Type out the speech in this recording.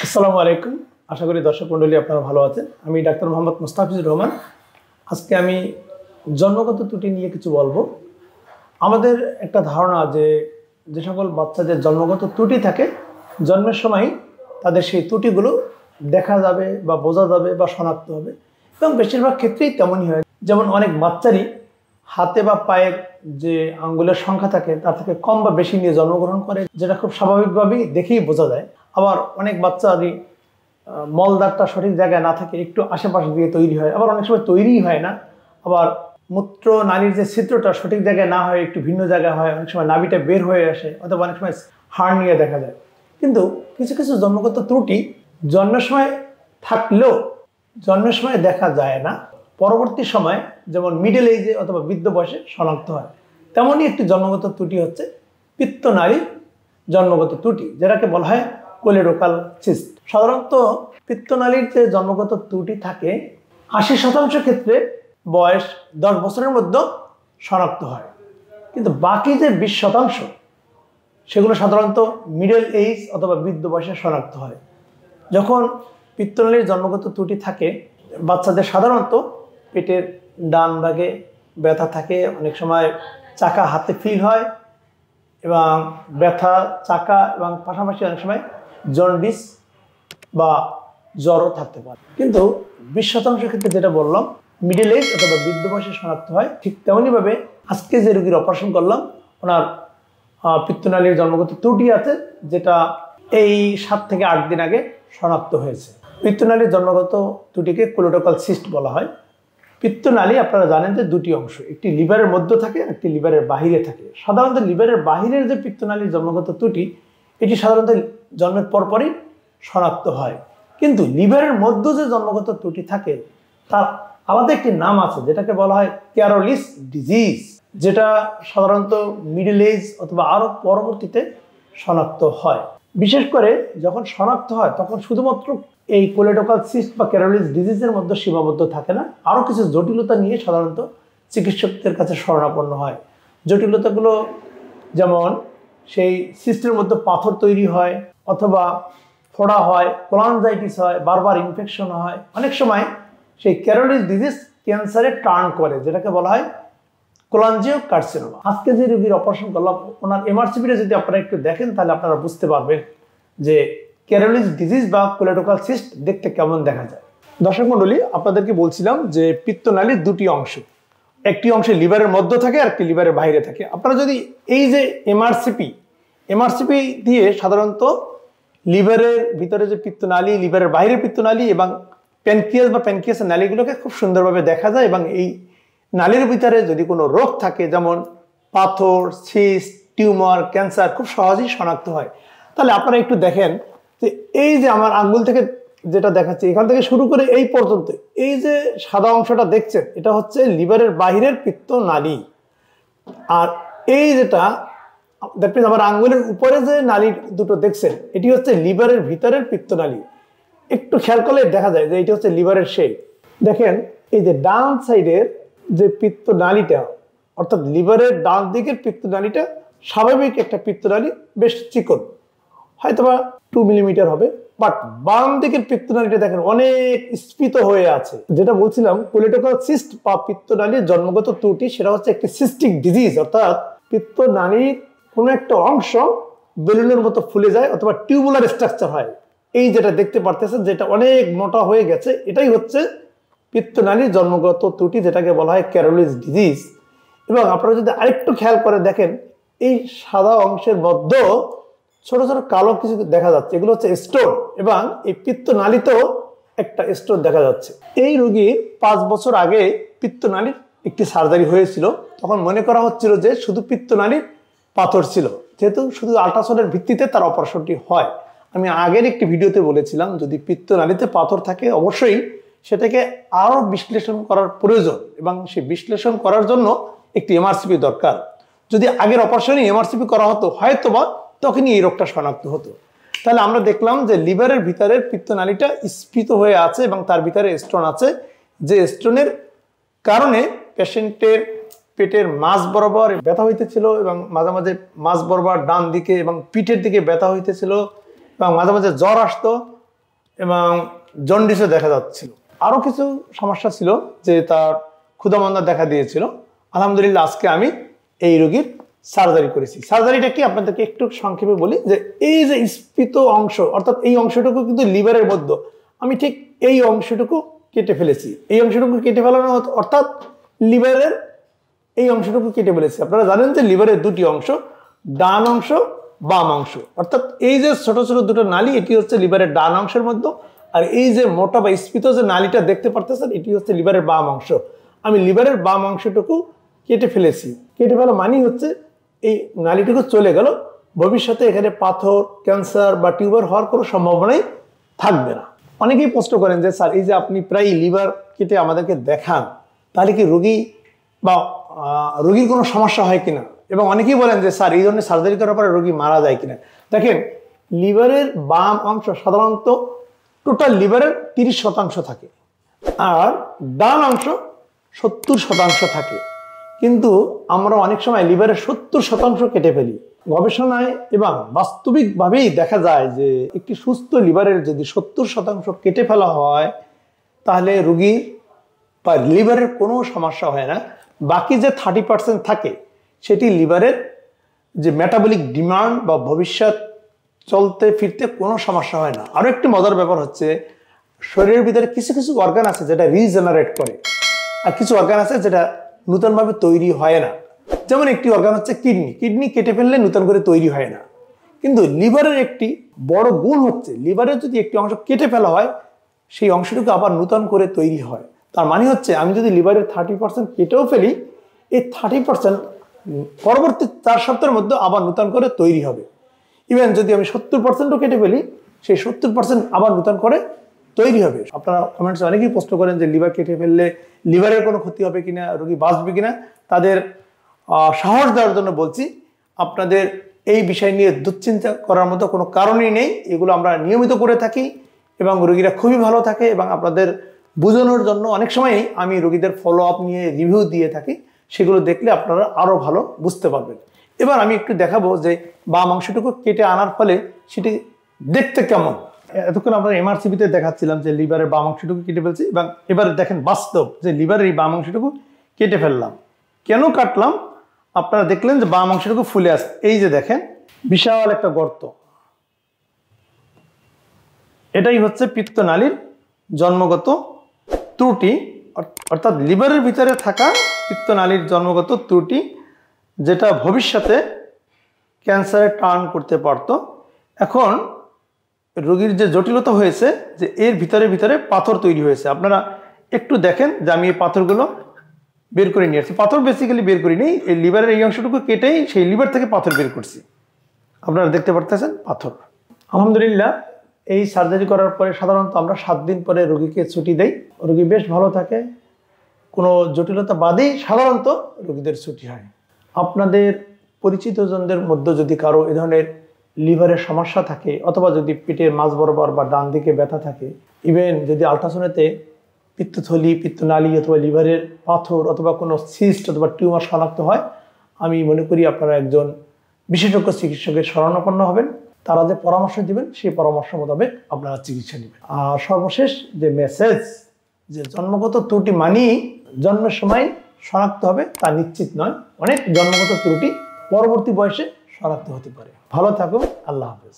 আসসালামু আলাইকুম। আশা করি দর্শক মণ্ডলী আপনারা ভালো আছেন। আমি ডাক্তার মোহাম্মদ মুস্তাফিজুর রহমান। আজকে আমি জন্মগত ত্রুটি নিয়ে কিছু বলবো। আমাদের একটা ধারণা যে সকল বাচ্চাদের জন্মগত ত্রুটি থাকে, জন্মের সময় তাদের সেই ত্রুটিগুলো দেখা যাবে বা বোঝা যাবে বা শনাক্ত হবে, এবং বেশিরভাগ ক্ষেত্রেই তেমনই হয়। যেমন অনেক বাচ্চারই হাতে বা পায়ের যে আঙ্গুলের সংখ্যা থাকে তার থেকে কম বা বেশি নিয়ে জন্মগ্রহণ করে, যেটা খুব স্বাভাবিকভাবেই দেখেই বোঝা যায়। আবার অনেক বাচ্চারই মলদারটা সঠিক জায়গায় না থাকে, একটু আশেপাশে দিয়ে তৈরি হয়, আবার অনেক সময় তৈরিই হয় না। আবার মূত্র নালীর যে ছিদ্রটা সঠিক জায়গায় না হয়, একটু ভিন্ন জায়গায় হয়, অনেক সময় নাভিটা বের হয়ে আসে, অথবা অনেক সময় হার্নিয়া দেখা যায়। কিন্তু কিছু কিছু জন্মগত ত্রুটি জন্মের সময় থাকলেও জন্মের সময় দেখা যায় না, পরবর্তী সময়ে যেমন মিডল এজে অথবা বৃদ্ধ বয়সে শনাক্ত হয়। তেমনই একটি জন্মগত ত্রুটি হচ্ছে পিত্তনালীর জন্মগত ত্রুটি, যেটাকে বলা হয় কোলেডোকাল সিস্ট। সাধারণত পিত্তনালীর যে জন্মগত ত্রুটি থাকে 80% ক্ষেত্রে বয়স 10 বছরের মধ্যে শনাক্ত হয়, কিন্তু বাকি যে 20% সেগুলো সাধারণত মিডল এজ অথবা বৃদ্ধ বয়সে শনাক্ত হয়। যখন পিত্তনালীর জন্মগত ত্রুটি থাকে, বাচ্চাদের সাধারণত পেটের ডান ভাগে ব্যথা থাকে, অনেক সময় চাকা হাতে ফিল হয়, এবং ব্যথা চাকা এবং পাশাপাশি অনেক সময় জন্ডিস বা জ্বরও থাকতে পারে। কিন্তু 20% ক্ষেত্রে যেটা বললাম মিডল এজ অথবা বৃদ্ধ বয়সে শনাক্ত হয়। ঠিক তেমনইভাবে আজকে যে রোগীর অপারেশন করলাম, ওনার পিত্তনালীর জন্মগত ত্রুটি আছে, যেটা এই 7 থেকে 8 দিন আগে শনাক্ত হয়েছে। পিত্তনালীর জন্মগত ত্রুটিকে কোলেডোকাল সিস্ট বলা হয়। পিত্তনালী আপনারা জানেন যে দুটি অংশ, একটি লিভারের মধ্যে থাকে, একটি লিভারের বাহিরে থাকে। সাধারণত লিভারের বাহিরের যে পিত্তনালীর জন্মগত ত্রুটি, এটি সাধারণত জন্মের পরপরই শনাক্ত হয়। কিন্তু লিভারের মধ্যে যে জন্মগত ত্রুটি থাকে তার আলাদা একটি নাম আছে, যেটাকে বলা হয় ক্যারোলিস ডিজিজ, যেটা সাধারণত মিডল এজ অথবা আরও পরবর্তীতে শনাক্ত হয়। বিশেষ করে যখন শনাক্ত হয় তখন শুধুমাত্র এই কোলেডোকাল সিস্ট বা ক্যারোলিস ডিজিজের মধ্যে সীমাবদ্ধ থাকে না, আরও কিছু জটিলতা নিয়ে সাধারণত চিকিৎসকদের কাছে শরণাপন্ন হয়। জটিলতাগুলো যেমন সেই সিস্টের মধ্যে পাথর তৈরি হয়, অথবা ফোড়া হয়, কোলানজাইটিস হয়, বারবার ইনফেকশন হয়। অনেক সময় সেই ক্যারোলিস ডিজিজ ক্যান্সারে টার্ন করে, যেটাকে বলা হয় কোলাঞ্জিওকার্সিনোমা। আজকে যে রোগীর অপারেশন করলাম, ওনার এমআরসিপিটা যদি আপনারা একটু দেখেন তাহলে আপনারা বুঝতে পারবেন যে ক্যারোলিস ডিজিজ বা কোলেডোকাল সিস্ট দেখতে কেমন দেখা যায়। দর্শক মণ্ডলী, আপনাদেরকে বলছিলাম যে পিত্তনালীর দুটি অংশ, একটি অংশে লিভারের মধ্যে থাকে আর একটি লিভারের বাইরে থাকে। আপনারা যদি এই যে এমআরসিপি দিয়ে সাধারণত লিভারের ভিতরে যে পিত্তনালী, লিভারের বাইরে পিত্তনালী এবং প্যানক্রিয়াস বা প্যানক্রিয়াসের নালীগুলোকে খুব সুন্দরভাবে দেখা যায়, এবং এই নালীর ভিতরে যদি কোনো রোগ থাকে, যেমন পাথর, সিস্ট, টিউমার, ক্যান্সার, খুব সহজেই শনাক্ত হয়। তাহলে আপনারা একটু দেখেন যে এই যে আমার আঙ্গুল থেকে যেটা দেখাচ্ছে, এখান থেকে শুরু করে এই পর্যন্ত এই যে সাদা অংশটা দেখছেন, এটা হচ্ছে লিভারের বাহিরের পিত্তনালী। আর এই যেটা দ্যাট মিনস আমার আঙ্গুলের উপরে যে নালী দুটো দেখছেন, এটি হচ্ছে লিভারের ভিতরের পিত্তনালী। একটু খেয়াল করলে দেখা যায় যে এটি হচ্ছে লিভারের শেপ। দেখেন এই যে ডান সাইডের যে পিত্তনালীটা, অর্থাৎ লিভারের ডান দিকের পিত্তনালীটা স্বাভাবিক একটা পিত্তনালী, বেশ চিকন, হয়তোবা 2 মিলিমিটার হবে। বাট বাম দিকের পিত্তনালীটা দেখেন অনেক স্ফীত হয়ে আছে। যেটা বলছিলাম কোলেডোকাল সিস্ট বা পিত্তনালীর জন্মগত ত্রুটি, সেটা হচ্ছে একটি সিস্টিক ডিজিজ, অর্থাৎ পিত্তনালীর কোনো একটা অংশ বেলুনের মতো ফুলে যায় অথবা টিউবুলার স্ট্রাকচার হয়। এই যেটা দেখতে পারতেছেন, যেটা অনেক মোটা হয়ে গেছে, এটাই হচ্ছে পিত্তনালীর জন্মগত ত্রুটি, যেটাকে বলা হয় ক্যারোলিস ডিজিজ। এবং আপনারা যদি আরেকটু খেয়াল করে দেখেন, এই সাদা অংশের মধ্যে ছোট ছোট কালো কিছু দেখা যাচ্ছে, এগুলো হচ্ছে স্টোন, এবং এই পিত্তনালীতেও একটা স্টোন দেখা যাচ্ছে। এই রোগীর 5 বছর আগে পিত্তনালীর একটি সার্জারি হয়েছিল। তখন মনে করা হচ্ছিল যে শুধু পিত্তনালীর পাথর ছিল, যেহেতু শুধু আল্ট্রাসাউন্ডের ভিত্তিতে তার অপারেশনটি হয়। আমি আগের একটি ভিডিওতে বলেছিলাম যদি পিত্তনালীতে পাথর থাকে অবশ্যই সেটাকে আরও বিশ্লেষণ করার প্রয়োজন, এবং সেই বিশ্লেষণ করার জন্য একটি এমআরসিপি দরকার। যদি আগের অপারেশনে এমআরসিপি করা হতো, হয়তোবা তখনই এই রোগটা শনাক্ত হতো। তাহলে আমরা দেখলাম যে লিভারের ভিতরের পিত্তনালীটা স্ফীত হয়ে আছে এবং তার ভিতরে স্টোন আছে, যে স্টোনের কারণে পেশেন্টের পেটের মাঝ বরাবর ব্যথা হইতেছিল, এবং মাঝে মাঝে মাঝ বরাবর ডান দিকে এবং পিঠের দিকে ব্যথা হইতেছিল, এবং মাঝে মাঝে জ্বর আসতো, এবং জন্ডিসও দেখা যাচ্ছিল। আরও কিছু সমস্যা ছিল যে তার ক্ষুধামন্দা দেখা দিয়েছিল। আলহামদুলিল্লাহ আজকে আমি এই রোগীর সার্জারি করেছি। সার্জারিটা কি আপনাদেরকে একটু সংক্ষেপে বলি, যে এই যে স্ফীত অংশ অর্থাৎ এই অংশটুকু কিন্তু লিভারের মধ্যে, আমি ঠিক এই অংশটুকু কেটে ফেলেছি। এই অংশটুকু কেটে ফেলানো অর্থাৎ লিভারের এই অংশটুকু কেটে ফেলেছি। আপনারা জানেন যে লিভারের দুটি অংশ, ডান অংশ বাম অংশ, অর্থাৎ এই যে ছোট ছোট দুটো নালী এটি হচ্ছে লিভারের ডান অংশের মধ্যে, আর এই যে মোটা বা স্ফীত যে নালীটা দেখতে পারতেছেন এটি হচ্ছে লিভারের বাম অংশ। আমি লিভারের বাম অংশটুকু কেটে ফেলেছি। কেটে ফেলা মানে হচ্ছে এই নালীটুকু চলে গেল, ভবিষ্যতে এখানে পাথর, ক্যান্সার বা টিউমার হওয়ার কোনো সম্ভাবনাই থাকবে না। অনেকেই প্রশ্ন করেন যে স্যার এই যে আপনি প্রায় লিভার কেটে আমাদেরকে দেখান, তাহলে কি রোগীর কোনো সমস্যা হয় কিনা, এবং অনেকেই বলেন যে স্যার এই ধরনের সার্জারি করার পরে রোগী মারা যায় কিনা। দেখেন, লিভারের বাম অংশ সাধারণত টোটাল লিভারের 30% থাকে, আর ডান অংশ 70% থাকে। কিন্তু আমরা অনেক সময় লিভারের 70% কেটে ফেলি। গবেষণায় এবং বাস্তবিকভাবেই দেখা যায় যে একটি সুস্থ লিভারের যদি 70% কেটে ফেলা হয় তাহলে রোগীর বা লিভারের কোনো সমস্যা হয় না। বাকি যে 30% থাকে সেটি লিভারের যে মেটাবলিক ডিমান্ড বা ভবিষ্যৎ চলতে ফিরতে কোনো সমস্যা হয় না। আরও একটি মজার ব্যাপার হচ্ছে, শরীরের ভিতরে কিছু কিছু অর্গান আছে যেটা রিজেনারেট করে, আর কিছু অর্গান আছে যেটা নূতনভাবে তৈরি হয় না। যেমন একটি অর্গান হচ্ছে কিডনি কেটে ফেললে নূতন করে তৈরি হয় না। কিন্তু লিভারের একটি বড় গুণ হচ্ছে, লিভারের যদি একটি অংশ কেটে ফেলা হয় সেই অংশটুকু আবার নূতন করে তৈরি হয়। তার মানে হচ্ছে আমি যদি লিভারের 30% কেটেও ফেলি, এই 30% পরবর্তী 4 সপ্তাহের মধ্যে আবার নূতন করে তৈরি হবে। ইভেন যদি আমি 70%ও কেটে ফেলি, সেই 70% আবার নূতন করে তৈরি হবে। আপনারা কমেন্টসে অনেকেই প্রশ্ন করেন যে লিভার কেটে ফেললে লিভারের কোনো ক্ষতি হবে কিনা, রোগী বাঁচবে কিনা। তাদের সাহস দেওয়ার জন্য বলছি, আপনাদের এই বিষয় নিয়ে দুশ্চিন্তা করার মতো কোনো কারণই নেই। এগুলো আমরা নিয়মিত করে থাকি এবং রোগীরা খুবই ভালো থাকে। এবং আপনাদের বোঝানোর জন্য অনেক সময়ই আমি রোগীদের ফলো আপ নিয়ে রিভিউ দিয়ে থাকি, সেগুলো দেখলে আপনারা আরও ভালো বুঝতে পারবেন। এবার আমি একটু দেখাবো যে বাম অংশটুকু কেটে আনার ফলে সেটি দেখতে কেমন। এতক্ষণ আমরা এমআরসিবিতে দেখাচ্ছিলাম যে লিভারের বাম অংশটুকু কেটে ফেলছি, এবং এবার দেখেন বাস্তব যে লিভারের এই বাম অংশটুকু কেটে ফেললাম। কেন কাটলাম আপনারা দেখলেন যে বাম অংশটুকু ফুলে আসে। এই যে দেখেন বিশাল একটা গর্ত, এটাই হচ্ছে পিত্তনালীর জন্মগত ত্রুটি, অর্থাৎ লিভারের ভিতরে থাকা পিত্তনালীর জন্মগত ত্রুটি, যেটা ভবিষ্যতে ক্যান্সারে টার্ন করতে পারত। এখন রোগীর যে জটিলতা হয়েছে যে এর ভিতরে পাথর তৈরি হয়েছে। আপনারা একটু দেখেন যে আমি এই পাথরগুলো বের করে নিয়ে আসছি। পাথর বেসিক্যালি বের করিনি, এই লিভারের এই অংশটুকু কেটেই সেই লিভার থেকে পাথর বের করছি। আপনারা দেখতে পারতেছেন পাথর। আলহামদুলিল্লাহ এই সার্জারি করার পরে সাধারণত আমরা 7 দিন পরে রোগীকে ছুটি দেই। রোগী বেশ ভালো থাকে, কোনো জটিলতা বাদেই সাধারণত রোগীদের ছুটি হয়। আপনাদের পরিচিতজনদের মধ্যে যদি কারো এ ধরনের লিভারের সমস্যা থাকে, অথবা যদি পেটের মাঝ বরাবর বা ডান দিকে ব্যথা থাকে, ইভেন যদি আল্ট্রাসাউন্ডে পিত্তথলি, পিত্তনালী অথবা লিভারের পাথর অথবা কোনো সিস্ট অথবা টিউমার শনাক্ত হয়, আমি মনে করি আপনারা একজন বিশেষজ্ঞ চিকিৎসকের শরণাপন্ন হবেন। তারা যে পরামর্শ দিবেন সেই পরামর্শ মোতাবেক আপনারা চিকিৎসা নেবেন। আর সর্বশেষ যে মেসেজ, যে জন্মগত ত্রুটি মানেই জন্মের সময় শনাক্ত হবে তা নিশ্চিত নয়। অনেক জন্মগত ত্রুটি পরবর্তী বয়সে শনাক্ত হতে পারে। ভালো থাকুন, আল্লাহ হাফেজ।